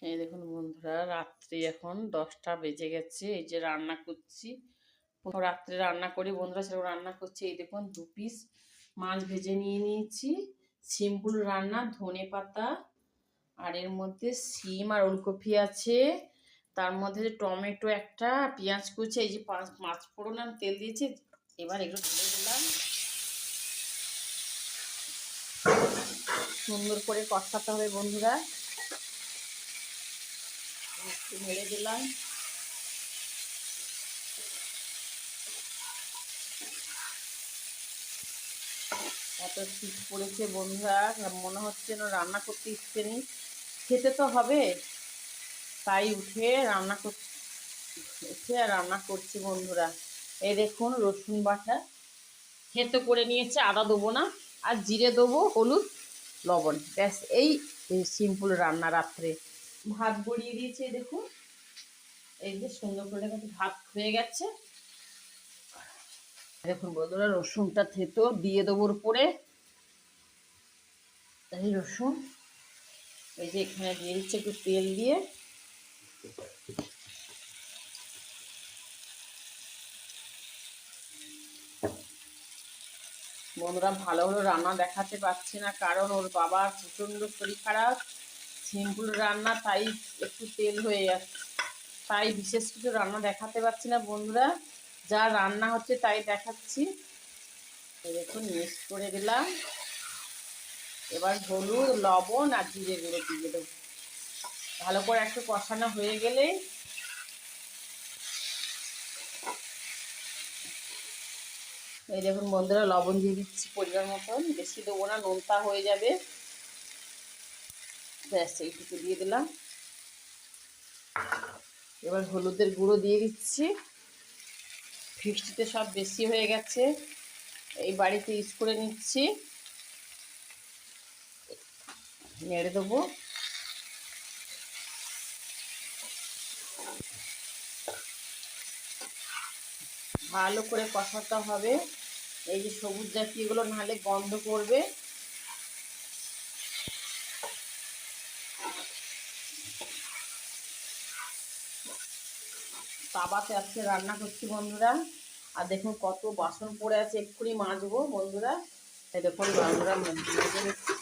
এই দেখুন বন্ধুরা, রাত্রি এখন 10টা বেজে গেছে। এই যে রান্না করছি, রাত্রে রান্না করি বন্ধুরা, সেরকম রান্না করছি। এই দেখুন 2 পিস মাছ ভেজে নিয়ে নিয়েছি। সিম্পল রান্না, ধনে পাতা আর এর মধ্যে সিম আর ওলকপি আছে। তার মধ্যে টমেটো একটা, পেঁয়াজ কুচি, এই যে 5 ফোড়ন আর তেল দিয়েছি। এবার এগুলো ঢেলে দিলাম, সুন্দর করে কষাতে হবে বন্ধুরা। একটু নেড়ে দিলাম। এত শীত পড়েছে বন্ধুরা, মনে হচ্ছে না রান্না করতে ইচ্ছে নেই, খেতে তো হবে, তাই উঠে আর রান্না করছি বন্ধুরা। এই দেখুন রসুন বাটা থেতো করে নিয়েছে, আদা দেবো না, আর জিরে দেবো, হলুদ, লবণ, ব্যাস। এই সিম্পল রান্না। রাত্রে ভাত গড়িয়ে দিয়েছে, দেখুন এই যে সুন্দর করে ভাত হয়ে গেছে। দেখুন বন্ধুরা, রসুনটা থেতো দিয়ে দেবো উপরে। এই রসুন, এই যে এখানে দিয়ে দিচ্ছে একটু তেল দিয়ে। বন্ধুরা ভালো হলো রান্না দেখাতে পারছি না, কারণ ওর বাবার প্রচণ্ড শরীর খারাপ। সিম্পল রান্না, তাই একটু তেল হয়ে যাচ্ছে, তাই বিশেষ কিছু রান্না দেখাতে পারছি না বন্ধুরা। যা রান্না হচ্ছে তাই দেখাচ্ছি। দেখুন মিক্স করে দিলাম। এবার হলুদ, লবণ আর জিরে গুঁড়ো দিয়ে দেবো। ভালো করে একটু কষানো হয়ে গেলে এই দেখুন বন্ধুরা, লবণ দিয়ে দিচ্ছি পরিমাণ মতন, বেশি দেবো না, নোনতা হয়ে যাবে। ব্যাস এইটুকু দিয়ে দিলাম। এবার হলুদের গুঁড়ো দিয়ে দিচ্ছি। ফিস্টিতে সব বেশি হয়ে গেছে, এই বাড়িতে ইউজ করে নিচ্ছি। নেড়ে দেবো। ভালো করে কষাতে হবে, এই যে সবুজ জাতীয়গুলো নাহলে গন্ধ করবে। তাওয়াতে আজকে রান্না করছি বন্ধুরা। আর দেখুন কত বাসন পড়ে আছে, এক্ষুনি মাজবো বন্ধুরা। এই দেখুন বন্ধুরা, মেজে নিচ্ছি।